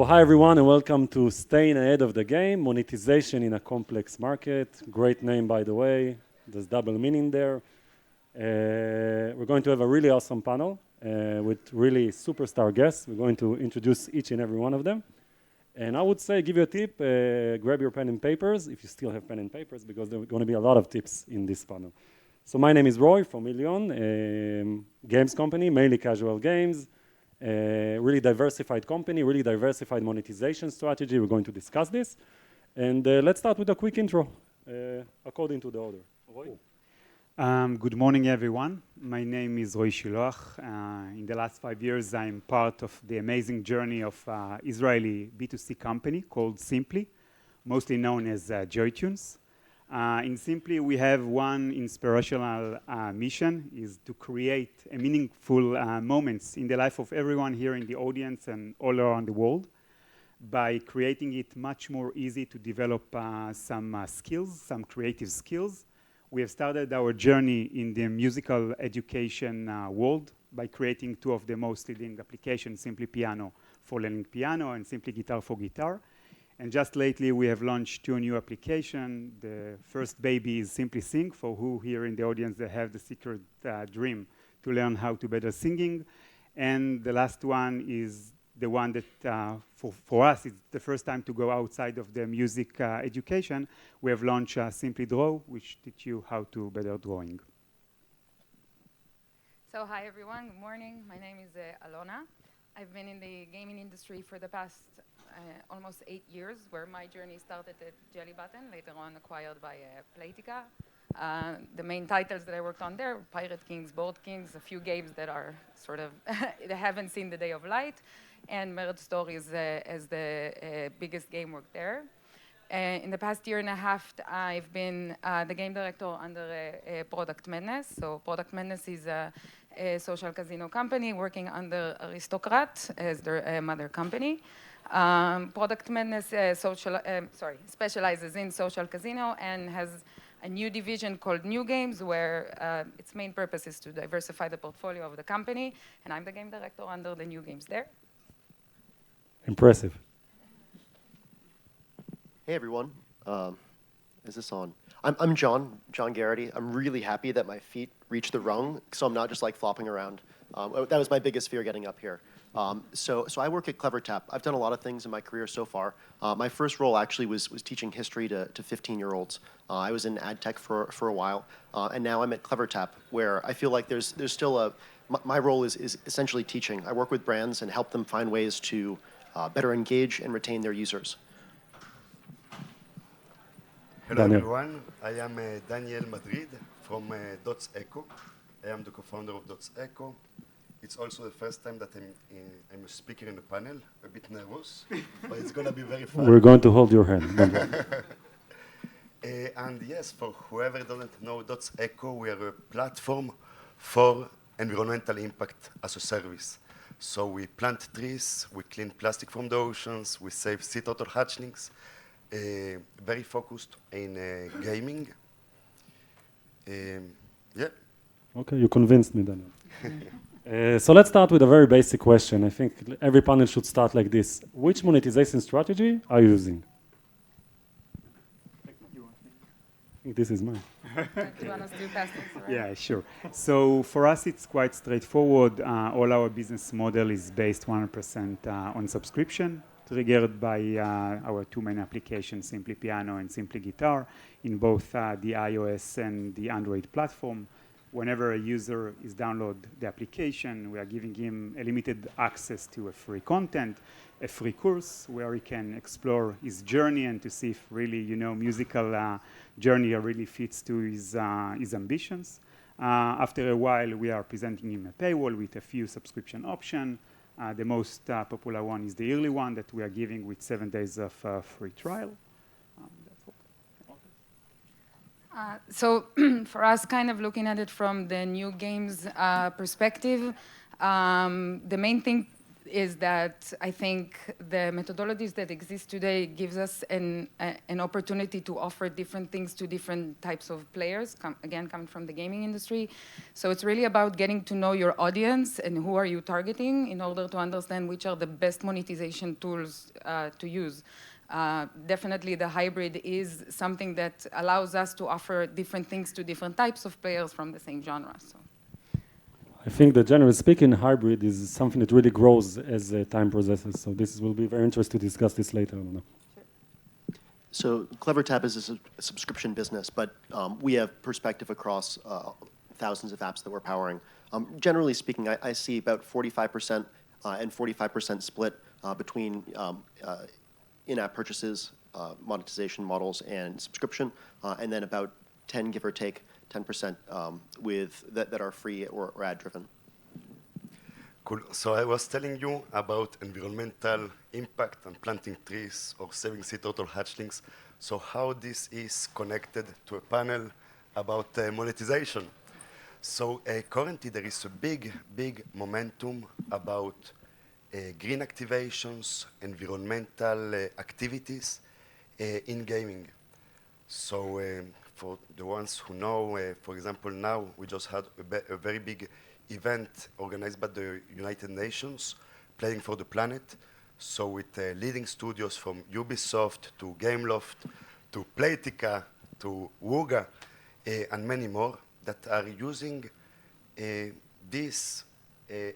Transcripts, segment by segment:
So hi everyone and welcome to Staying Ahead of the Game, Monetization in a Complex Market. Great name by the way, there's double meaning there. We're going to have a really awesome panel with really superstar guests. We're going to introduce each and every one of them. And I would say, give you a tip, grab your pen and papers, if you still have pen and papers, because there are going to be a lot of tips in this panel. So my name is Roy from Ilyon, games company, mainly casual games. Really diversified company, really diversified monetization strategy. We're going to discuss this. And let's start with a quick intro, according to the order. Roy? Good morning, everyone. My name is Roy Shiloach. In the last 5 years, I'm part of the amazing journey of Israeli B2C company called Simply, mostly known as JoyTunes. In Simply, we have one inspirational mission, is to create a meaningful moments in the life of everyone here in the audience and all around the world by creating it much more easy to develop some skills, some creative skills. We have started our journey in the musical education world by creating two of the most leading applications, Simply Piano for learning piano and Simply Guitar for guitar. And just lately, we have launched two new applications. The first baby is Simply Sing, for who here in the audience that have the secret dream to learn how to better singing. And the last one is the one that, for us, it's the first time to go outside of the music education. We have launched Simply Draw, which teach you how to better drawing. So hi, everyone. Good morning. My name is Alona. I've been in the gaming industry for the past almost 8 years, where my journey started at Jelly Button, later on acquired by Playtika. The main titles that I worked on there were Pirate Kings, Board Kings, a few games that are sort of, they haven't seen the day of light, and Marriage Stories as the biggest game work there. In the past year and a half, I've been the game director under ProductMadness. So ProductMadness is a social casino company working under Aristocrat as their mother company. ProductMadness specializes in social casino and has a new division called New Games, where its main purpose is to diversify the portfolio of the company. And I'm the game director under the New Games there. Impressive. Hey everyone, is this on? I'm John Garrity. I'm really happy that my feet reached the rung, so I'm not just like flopping around. That was my biggest fear getting up here. So I work at CleverTap. I've done a lot of things in my career so far. My first role actually was teaching history to 15-year-olds. I was in ad tech for a while, and now I'm at CleverTap, where I feel like there's still my role is essentially teaching. I work with brands and help them find ways to better engage and retain their users. Hello everyone, I am Daniel Madrid from Dots.eco. I am the co-founder of Dots.eco. It's also the first time that I'm a speaker in the panel, a bit nervous, but it's going to be very fun. We're going to hold your hand. And yes, for whoever doesn't know Dots.eco, we are a platform for environmental impact as a service. So we plant trees, we clean plastic from the oceans, we save sea turtle hatchlings, very focused in gaming. Yeah. Okay, you convinced me, Daniel. So let's start with a very basic question. I think every panel should start like this. Which monetization strategy are you using? I think this is mine. Do you want us to pass this around? Yeah, sure. So for us, it's quite straightforward. All our business model is based 100% on subscription, triggered by our two main applications, Simply Piano and Simply Guitar, in both the iOS and the Android platform. Whenever a user is download the application, we are giving him a limited access to a free content, a free course where he can explore his journey and to see if really, musical journey really fits to his ambitions. After a while, we are presenting him a paywall with a few subscription options. The most popular one is the early one that we are giving with 7 days of free trial. So for us, kind of looking at it from the new games perspective, the main thing is that I think the methodologies that exist today gives us an opportunity to offer different things to different types of players, again, coming from the gaming industry. So it's really about getting to know your audience and who are you targeting in order to understand which are the best monetization tools to use. Definitely the hybrid is something that allows us to offer different things to different types of players from the same genre. So. I think that generally speaking, hybrid is something that really grows as time progresses. So this will be very interesting to discuss this later. Sure. So CleverTap is a subscription business, but we have perspective across thousands of apps that we're powering. Generally speaking, I see about 45% and 45% split between in-app purchases, monetization models, and subscription, and then about 10, give or take, 10% that are free or ad-driven. Cool. So I was telling you about environmental impact and planting trees or saving sea turtle hatchlings. So how this is connected to a panel about monetization. So currently there is a big momentum about green activations, environmental activities in gaming. So for the ones who know, for example, now we just had a very big event organized by the United Nations, Playing for the Planet. So with leading studios from Ubisoft to Gameloft to Playtika to Wooga and many more that are using these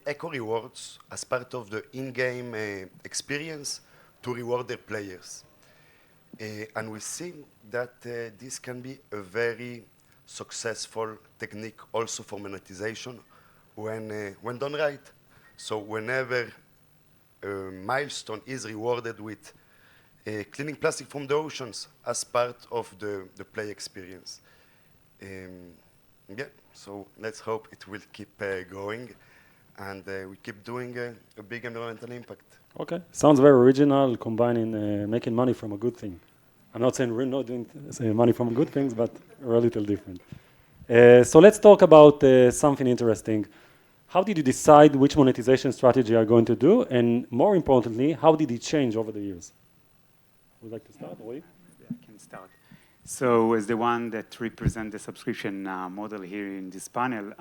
eco rewards as part of the in-game experience to reward their players. And we see that this can be a very successful technique also for monetization when done right. So whenever a milestone is rewarded with cleaning plastic from the oceans as part of the play experience. Yeah, so let's hope it will keep going and we keep doing a big environmental impact. Okay. Sounds very original, combining making money from a good thing. I'm not saying we're not doing money from good things, but we're a little different. So let's talk about something interesting. How did you decide which monetization strategy you are going to do? And more importantly, how did it change over the years? Would you like to start, Roy? Yeah, I can start. So as the one that represents the subscription model here in this panel,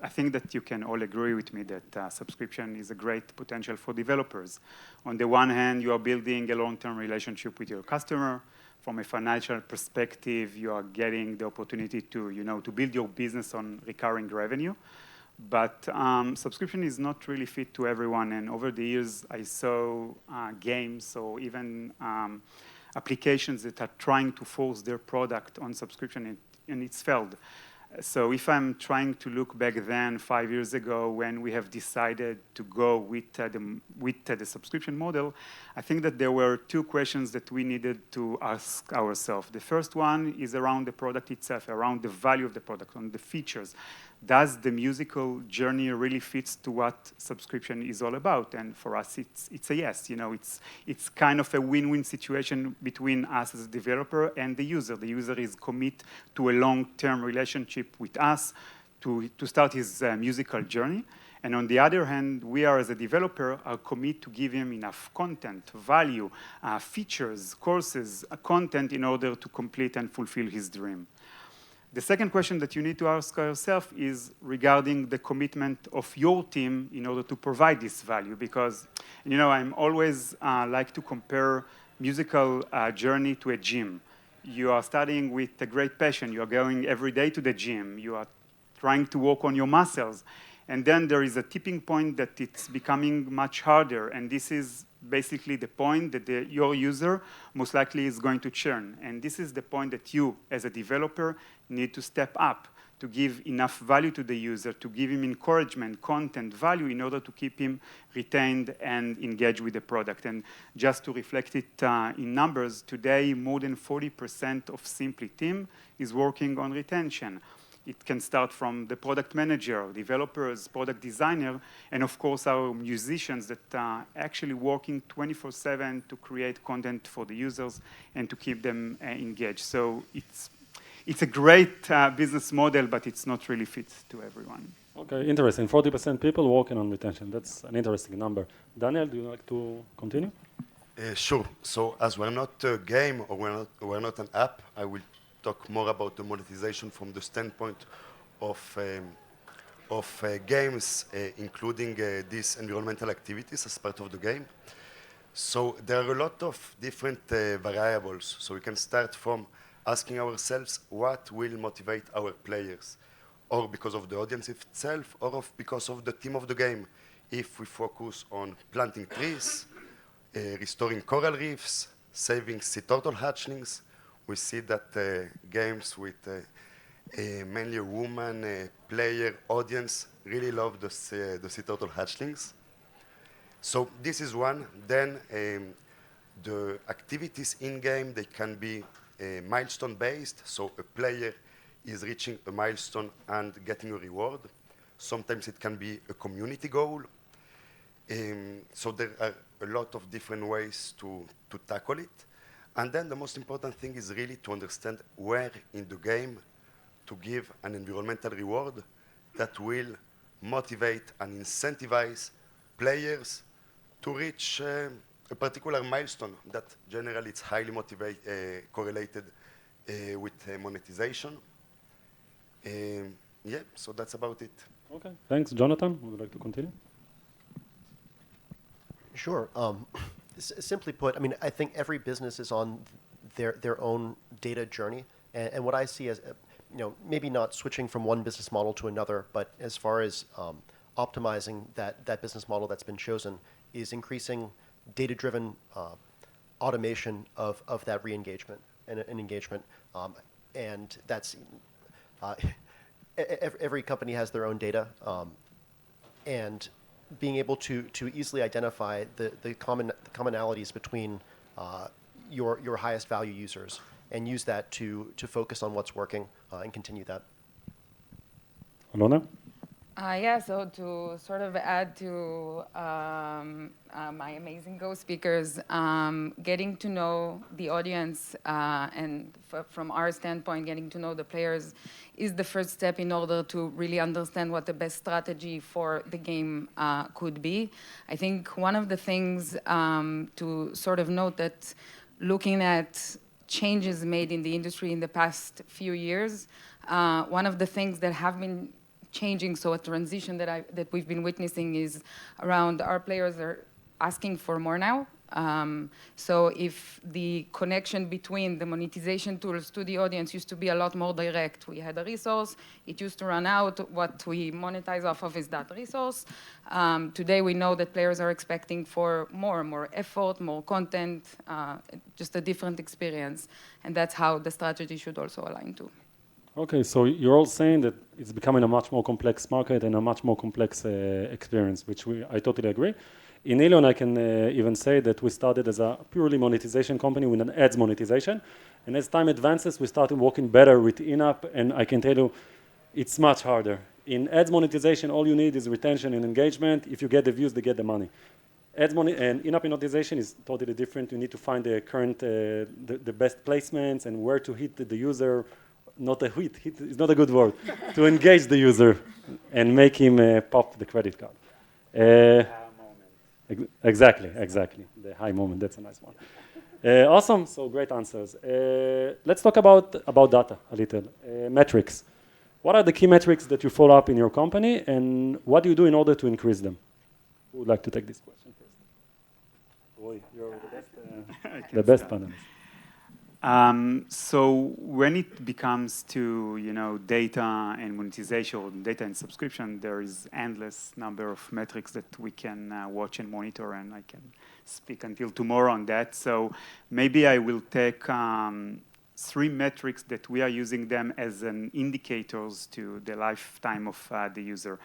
I think that you can all agree with me that subscription is a great potential for developers. On the one hand, you are building a long-term relationship with your customer. From a financial perspective, you are getting the opportunity to build your business on recurring revenue. But subscription is not really fit to everyone. And over the years, I saw games or even applications that are trying to force their product on subscription, and it's failed. So if I'm trying to look back then, 5 years ago, when we have decided to go with the subscription model, I think that there were two questions that we needed to ask ourselves. The first one is around the product itself, around the value of the product, on the features. Does the musical journey really fits to what subscription is all about? And for us, it's a yes. It's kind of a win-win situation between us as a developer and the user. The user is committed to a long-term relationship with us to start his musical journey. And on the other hand, we are, as a developer, are committed to give him enough content, value, features, courses, content in order to complete and fulfill his dream. The second question that you need to ask yourself is regarding the commitment of your team in order to provide this value. Because, I'm always like to compare musical journey to a gym. You are starting with a great passion. You are going every day to the gym. You are trying to work on your muscles. And then there is a tipping point that it's becoming much harder. And this is basically the point that your user most likely is going to churn. And this is the point that you, as a developer, need to step up to give enough value to the user, to give him encouragement, content, value in order to keep him retained and engaged with the product. And just to reflect it in numbers, today more than 40% of Simply team is working on retention. It can start from the product manager, developers, product designer, and of course our musicians that are actually working 24/7 to create content for the users and to keep them engaged. So it's a great business model, but it's not really fit to everyone. Okay, interesting. 40% people working on retention. That's an interesting number. Daniel, do you like to continue? Sure. So as we're not a game or we're not an app, I will talk more about the monetization from the standpoint of games, including these environmental activities as part of the game. So there are a lot of different variables. So we can start from asking ourselves what will motivate our players, or because of the audience itself, or because of the theme of the game. If we focus on planting trees, restoring coral reefs, saving sea turtle hatchlings, we see that games with mainly a woman player audience really love the sea turtle hatchlings. So this is one. Then the activities in-game, they can be milestone-based. So a player is reaching a milestone and getting a reward. Sometimes it can be a community goal. So there are a lot of different ways to tackle it. And then the most important thing is really to understand where in the game to give an environmental reward that will motivate and incentivize players to reach a particular milestone that generally it's highly correlated with monetization. Yeah, so that's about it. Okay, thanks. Jonathan, would you like to continue? Sure. Simply put, I mean, I think every business is on their own data journey, and what I see as, maybe not switching from one business model to another, but as far as optimizing that business model that's been chosen, is increasing data-driven automation of that re-engagement and engagement, and that's every company has their own data, and being able to easily identify the commonalities between your highest value users and use that to focus on what's working and continue that. Alona? Yeah, so to sort of add to my amazing co-speakers, getting to know the audience and from our standpoint, getting to know the players is the first step in order to really understand what the best strategy for the game could be. I think one of the things to sort of note that looking at changes made in the industry in the past few years, one of the things that have been changing, so a transition that we've been witnessing is around our players are asking for more now. So if the connection between the monetization tools to the audience used to be a lot more direct, we had a resource, it used to run out, what we monetize off of is that resource. Today we know that players are expecting for more effort, more content, just a different experience, and that's how the strategy should also align to. Okay, so you're all saying that it's becoming a much more complex market and a much more complex experience, which I totally agree. In Ilyon, I can even say that we started as a purely monetization company with an ads monetization. And as time advances, we started working better with in-app, and I can tell you, it's much harder. In ads monetization, all you need is retention and engagement. If you get the views, they get the money. Ads money and in-app monetization is totally different. You need to find the current, the best placements and where to hit the user. Not a hit is not a good word, to engage the user and make him pop the credit card. Exactly, the high moment, that's a nice one. Awesome, so great answers. Let's talk about data a little, metrics. What are the key metrics that you follow up in your company, and what do you do in order to increase them? Who would like to take this question first? Roy, you're the best panelist. So when it becomes to data and monetization, data and subscription, there is endless number of metrics that we can watch and monitor, and I can speak until tomorrow on that. So maybe I will take 3 metrics that we are using them as an indicators to the lifetime of the user.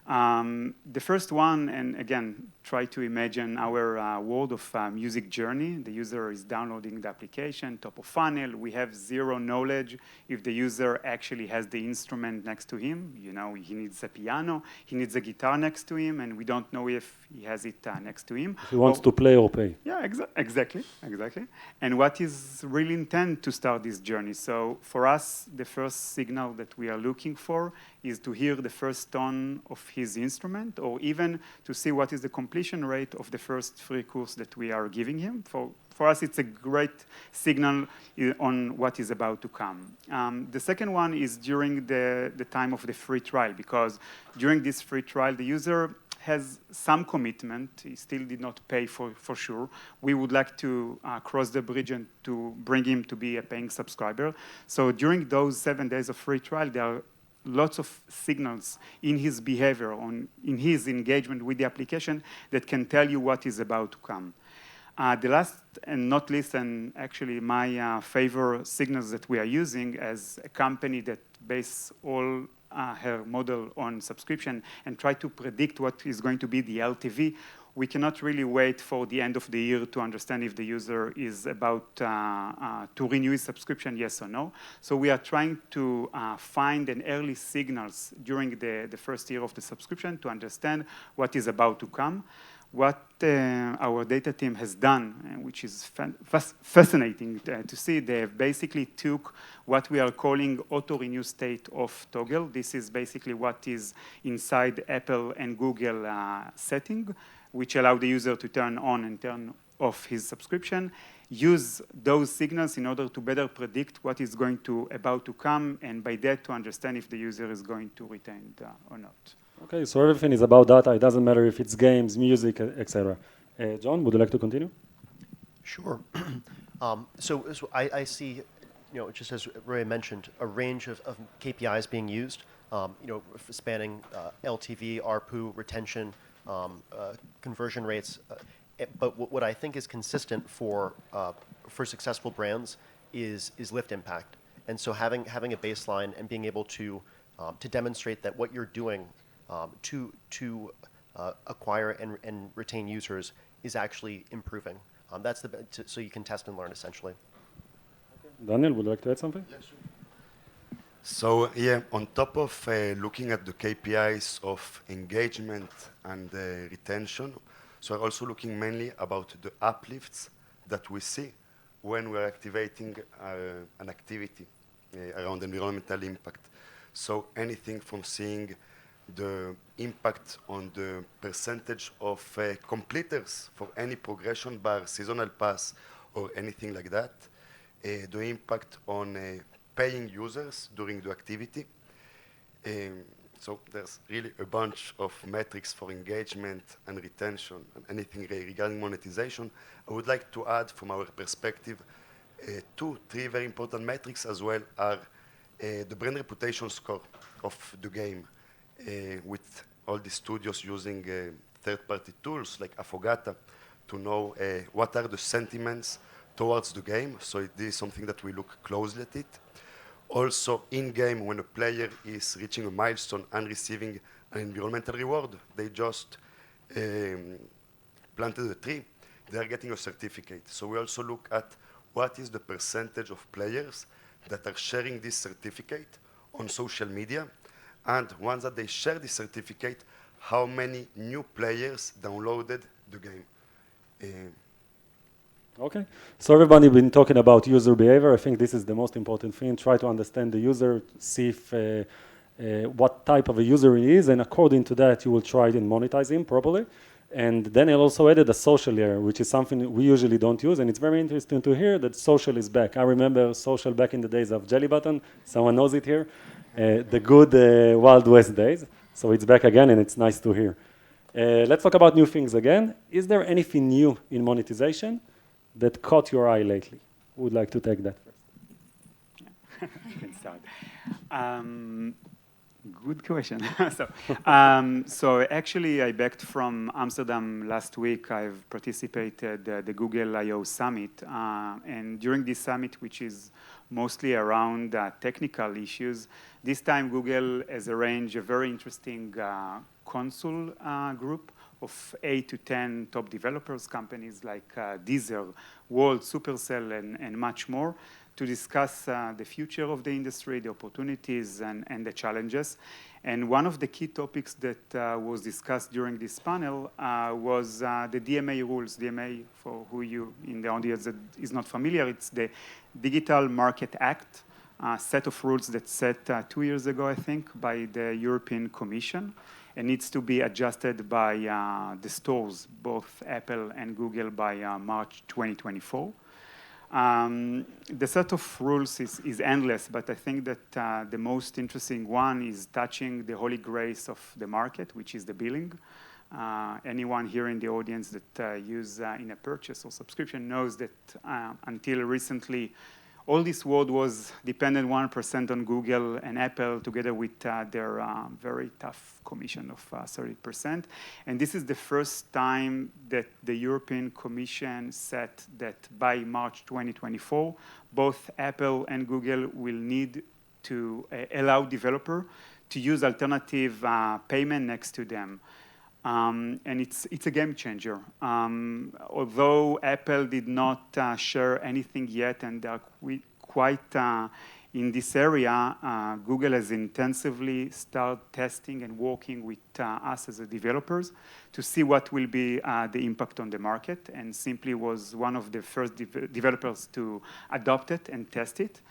The first one, and again, try to imagine our world of music journey. The user is downloading the application, top of funnel. We have zero knowledge if the user actually has the instrument next to him. You know, he needs a piano, he needs a guitar next to him, and we don't know if he has it next to him. He wants to play or pay. Yeah, exactly. And what is really intent to start this journey? So for us, the first signal that we are looking for is to hear the first tone of his instrument, or even to see what is the completion rate of the first free course that we are giving him. For us, it's a great signal on what is about to come. The second one is during the time of the free trial, because during this free trial, the user has some commitment. He still did not pay for sure. We would like to cross the bridge and to bring him to be a paying subscriber. So during those 7 days of free trial, there are lots of signals in his behavior, in his engagement with the application that can tell you what is about to come. The last and not least, and actually my favorite signals that we are using as a company that base all her model on subscription and try to predict what is going to be the LTV, we cannot really wait for the end of the year to understand if the user is about to renew his subscription, yes or no. So we are trying to find an early signals during the first year of the subscription to understand what is about to come. What our data team has done, which is fascinating to see, they have basically took what we are calling auto-renew state of toggle. This is basically what is inside Apple and Google setting, which allow the user to turn on and turn off his subscription, use those signals in order to better predict what is about to come, and by that to understand if the user is going to retain or not. Okay, so everything is about data. It doesn't matter if it's games, music, etc. John, would you like to continue? Sure. So I see, just as Roy mentioned, a range of KPIs being used, spanning LTV, ARPU, retention, conversion rates. But what I think is consistent for successful brands is lift impact. And so having a baseline and being able to demonstrate that what you're doing to acquire and retain users is actually improving. That's so you can test and learn essentially. Daniel, would you like to add something? Yeah, sure. So yeah, on top of looking at the KPIs of engagement and retention, so we're also looking mainly about the uplifts that we see when we're activating an activity around environmental impact. So anything from seeing the impact on the percentage of completers for any progression bar, seasonal pass, or anything like that, the impact on paying users during the activity. So there's really a bunch of metrics for engagement and retention and anything regarding monetization. I would like to add from our perspective 2, 3 very important metrics as well are the brand reputation score of the game. With all the studios using third-party tools like Afogata to know what are the sentiments towards the game. So this is something that we look closely at it. Also, in-game, when a player is reaching a milestone and receiving an environmental reward, they just planted a tree, they are getting a certificate. So we also look at what is the percentage of players that are sharing this certificate on social media. And once that they share the certificate, how many new players downloaded the game. Okay, so everybody been talking about user behavior. I think this is the most important thing. Try to understand the user, see if what type of a user he is, and according to that, you will try and monetize him properly. And then I also added a social layer, which is something we usually don't use, and it's very interesting to hear that social is back. I remember social back in the days of Jelly Button. Someone knows it here. The good Wild West days. So it's back again, and it's nice to hear. Let's talk about new things again. Is there anything new in monetization that caught your eye lately? Who would like to take that first? I can start. Good question. So actually, I backed from Amsterdam last week. I've participated the Google I/O Summit, and during this summit, which is mostly around technical issues, this time Google has arranged a very interesting console group of 8 to 10 top developers, companies like Deezer, Wolt, Supercell, and much more, to discuss the future of the industry, the opportunities, and the challenges. And one of the key topics that was discussed during this panel was the DMA rules. DMA, for who you in the audience that is not familiar, it's the Digital Market Act, set of rules that set 2 years ago, I think, by the European Commission, and needs to be adjusted by the stores, both Apple and Google, by March 2024. The set of rules is endless, but I think that the most interesting one is touching the holy grace of the market, which is the billing. Anyone here in the audience that use in a purchase or subscription knows that until recently, all this world was dependent 1% on Google and Apple, together with their very tough commission of 30%. And this is the first time that the European Commission said that by March 2024, both Apple and Google will need to allow developer to use alternative payment next to them. And it's a game changer. Although Apple did not share anything yet, and they are quite in this area, Google has intensively started testing and working with us as developers to see what will be the impact on the market, and Simply was one of the first developers to adopt it and test it.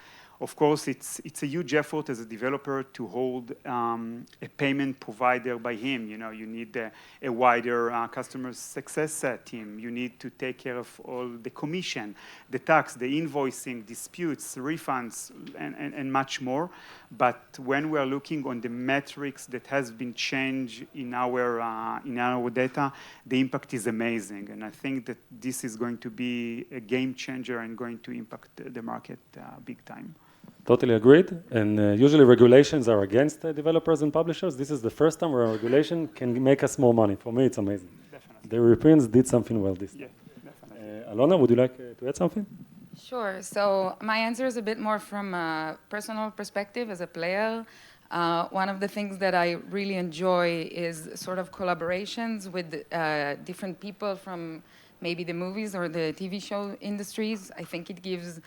Of course, it's a huge effort as a developer to hold a payment provider by him. You know, you need a wider customer success team. You need to take care of all the commission, the tax, the invoicing, disputes, refunds, and much more. But when we are looking on the metrics that has been changed in our data, the impact is amazing. And I think that this is going to be a game changer and going to impact the market big time. Totally agreed. And usually regulations are against developers and publishers. This is the first time where a regulation can make us more money. For me, it's amazing. Definitely. The Europeans did something well this time. Yeah, definitely. Alona, would you like to add something? Sure. So my answer is a bit more from a personal perspective as a player. One of the things that I really enjoy is sort of collaborations with different people from maybe the movies or the TV show industries. I think it gives,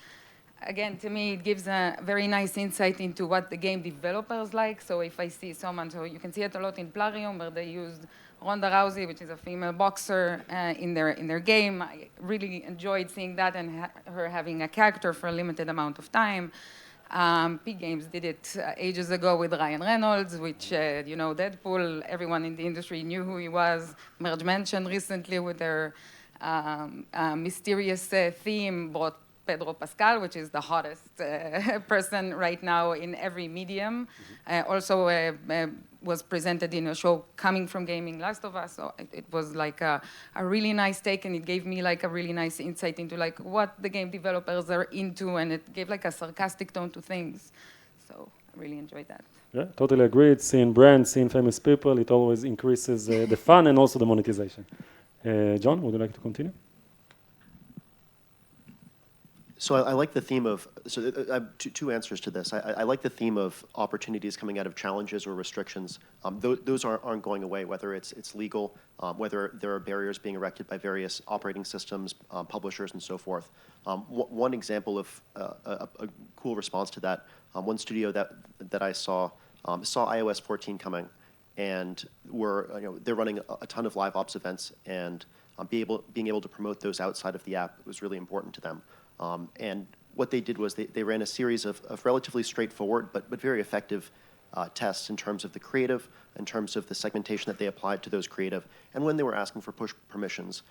again, to me, it gives a very nice insight into what the game developers like. So if I see someone, so you can see it a lot in Plarium, where they used Ronda Rousey, which is a female boxer, in their game. I really enjoyed seeing that and her having a character for a limited amount of time. Big Games did it ages ago with Ryan Reynolds, which, you know, Deadpool, everyone in the industry knew who he was. Merge mentioned recently with their mysterious theme brought Pedro Pascal, which is the hottest person right now in every medium. Also was presented in a show coming from gaming, Last of Us. So it was like a really nice take, and it gave me like a really nice insight into like what the game developers are into, and it gave like a sarcastic tone to things. So I really enjoyed that. Yeah, totally agreed. Seeing brands, seeing famous people, it always increases the fun and also the monetization. John, would you like to continue? So I like the theme of, so I have two answers to this. I like the theme of opportunities coming out of challenges or restrictions. Those aren't going away, whether it's legal, whether there are barriers being erected by various operating systems, publishers, and so forth. One example of a cool response to that, one studio that I saw iOS 14 coming, and they're running a ton of live ops events, and being able to promote those outside of the app was really important to them. And what they did was they ran a series of relatively straightforward but very effective tests in terms of the creative, in terms of the segmentation that they applied to those creative, and when they were asking for push permissions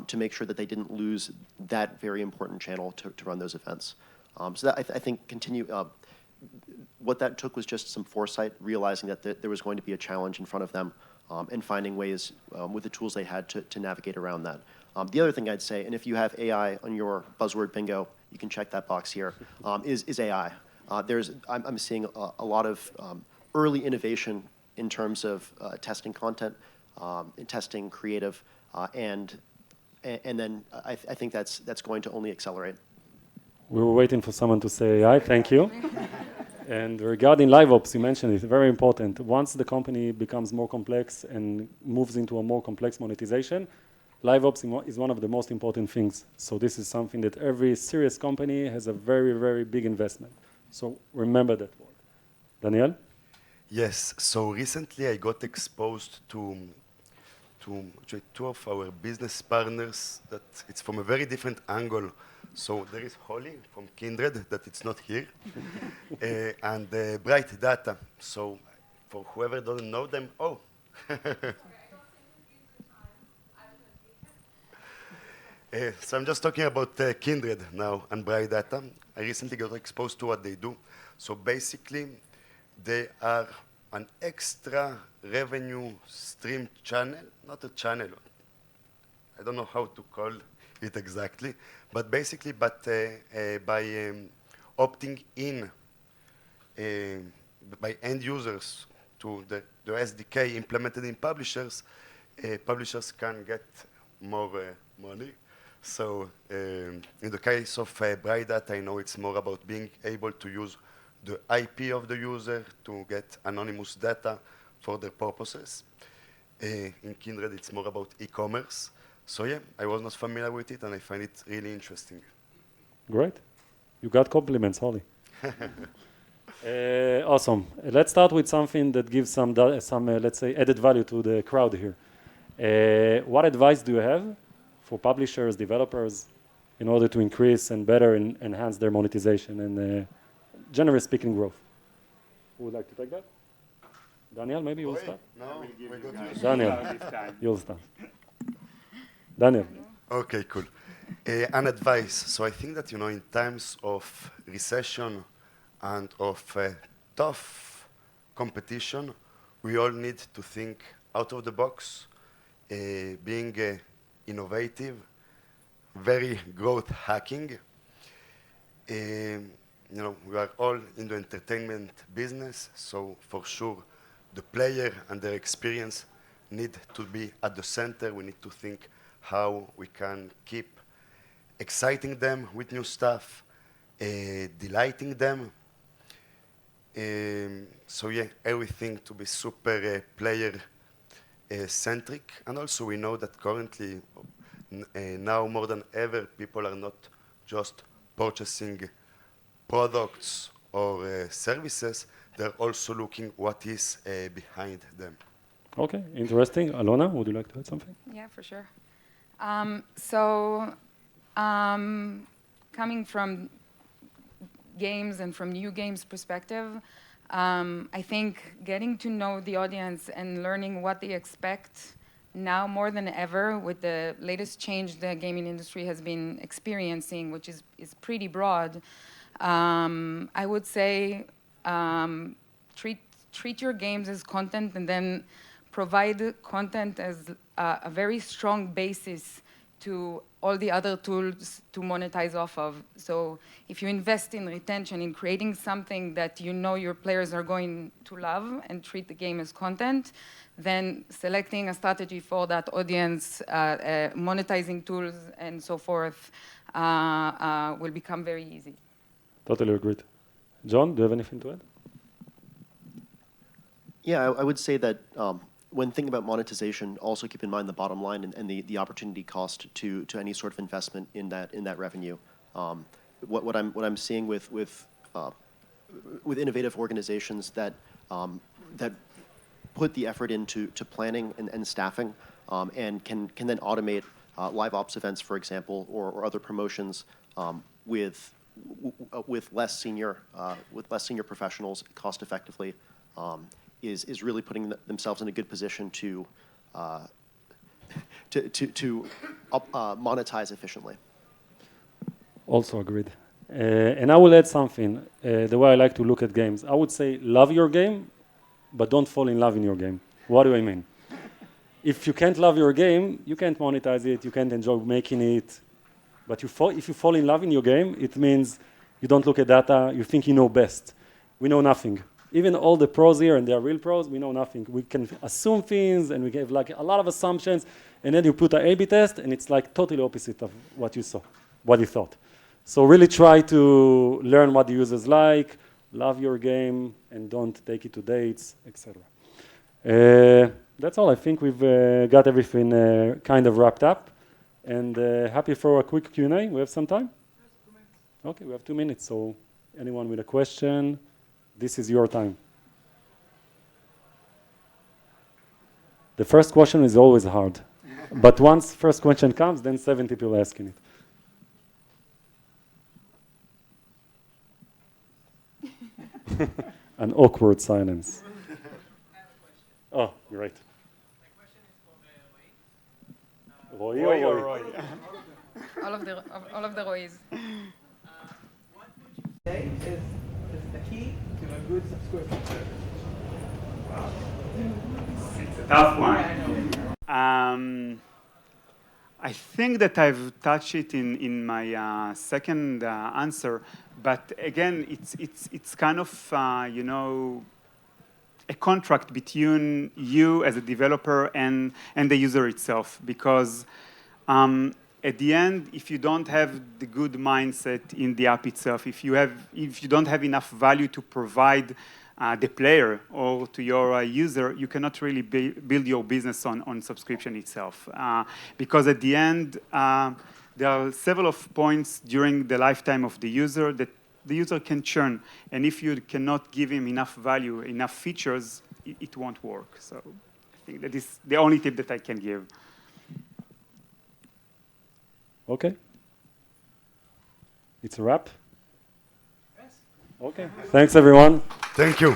to make sure that they didn't lose that very important channel to run those events. So that I think what that took was just some foresight, realizing that there was going to be a challenge in front of them, and finding ways with the tools they had to navigate around that. The other thing I'd say, and if you have AI on your buzzword bingo, you can check that box here, is AI. I'm seeing a lot of early innovation in terms of testing content, and testing creative, and then I think that's going to only accelerate. We were waiting for someone to say AI. Thank you. And regarding live ops, you mentioned it, very important. Once the company becomes more complex and moves into a more complex monetization, live ops is one of the most important things. So this is something that every serious company has a very, very big investment. So remember that word. Daniel? Yes, so recently I got exposed to actually two of our business partners that it's from a very different angle. So there is Holly from Kindred, that it's not here, and Bright Data. So for whoever doesn't know them, oh. So I'm just talking about Kindred now and Bright Data. I recently got exposed to what they do. So basically, they are an extra revenue stream channel, not a channel. I don't know how to call it exactly, but basically, by opting in by end users to the SDK implemented in publishers, publishers can get more money. So in the case of Bright Data, I know it's more about being able to use the IP of the user to get anonymous data for their purposes. In Kindred, it's more about e-commerce. So yeah, I was not familiar with it, and I find it really interesting. Great. You got compliments, Holly. Awesome. Let's start with something that gives some let's say, added value to the crowd here. What advice do you have for publishers, developers, in order to increase and better enhance their monetization and generally speaking, growth? Who would like to take that? Daniel, maybe you'll start? No, we got you. Daniel, you'll start. Daniel. Okay, cool. An advice. So I think that, in times of recession and of tough competition, we all need to think out of the box, being innovative, very growth hacking. We are all in the entertainment business, so for sure, the player and their experience need to be at the center. We need to think how we can keep exciting them with new stuff, delighting them. So yeah, everything to be super player-centric. And also we know that currently, now more than ever, people are not just purchasing products or services, they're also looking what is behind them. Okay, interesting. Alona, would you like to add something? Yeah, for sure. Coming from games and from new games perspective, I think getting to know the audience and learning what they expect now more than ever with the latest change the gaming industry has been experiencing, which is pretty broad, I would say treat your games as content and then provide content as a very strong basis to all the other tools to monetize off of. So if you invest in retention, in creating something that you know your players are going to love and treat the game as content, then selecting a strategy for that audience, monetizing tools and so forth will become very easy. Totally agreed. John, do you have anything to add? Yeah, I would say that when thinking about monetization, also keep in mind the bottom line and the opportunity cost to any sort of investment in that revenue. What I'm seeing with innovative organizations that put the effort into planning and staffing and can then automate live ops events, for example, or other promotions with less senior professionals cost effectively. Is really putting themselves in a good position to monetize efficiently. Also agreed. And I will add something, the way I like to look at games. I would say love your game, but don't fall in love in your game. What do I mean? If you can't love your game, you can't monetize it, you can't enjoy making it. But if you fall in love in your game, it means you don't look at data, you think you know best. We know nothing. even all the pros here, and they are real pros, we know nothing. We can assume things, and we give like a lot of assumptions, and then you put an A/B test, and it's like totally opposite of what you saw, what you thought. So really try to learn what the users like, love your game, and don't take it to dates, etc. That's all. I think we've got everything kind of wrapped up, and happy for a quick Q&A. We have some time? Okay, we have 2 minutes, so anyone with a question, this is your time. The first question is always hard, but once first question comes, then 70 people asking it. An awkward silence. Oh, great. My question is for Roy. Roy. All of the Roys. What would you say is the key to a good subscription service? It's a tough one. I think that I've touched it in my second answer, but again, it's kind of you know, a contract between you as a developer and the user itself, because at the end, if you don't have the good mindset in the app itself, if you don't have enough value to provide the player or to your user, you cannot really build your business on subscription itself. Because at the end, there are several of points during the lifetime of the user that the user can churn. And if you cannot give him enough value, enough features, it won't work. So I think that is the only tip that I can give. Okay. It's a wrap? Yes. Okay. Thanks, everyone. Thank you.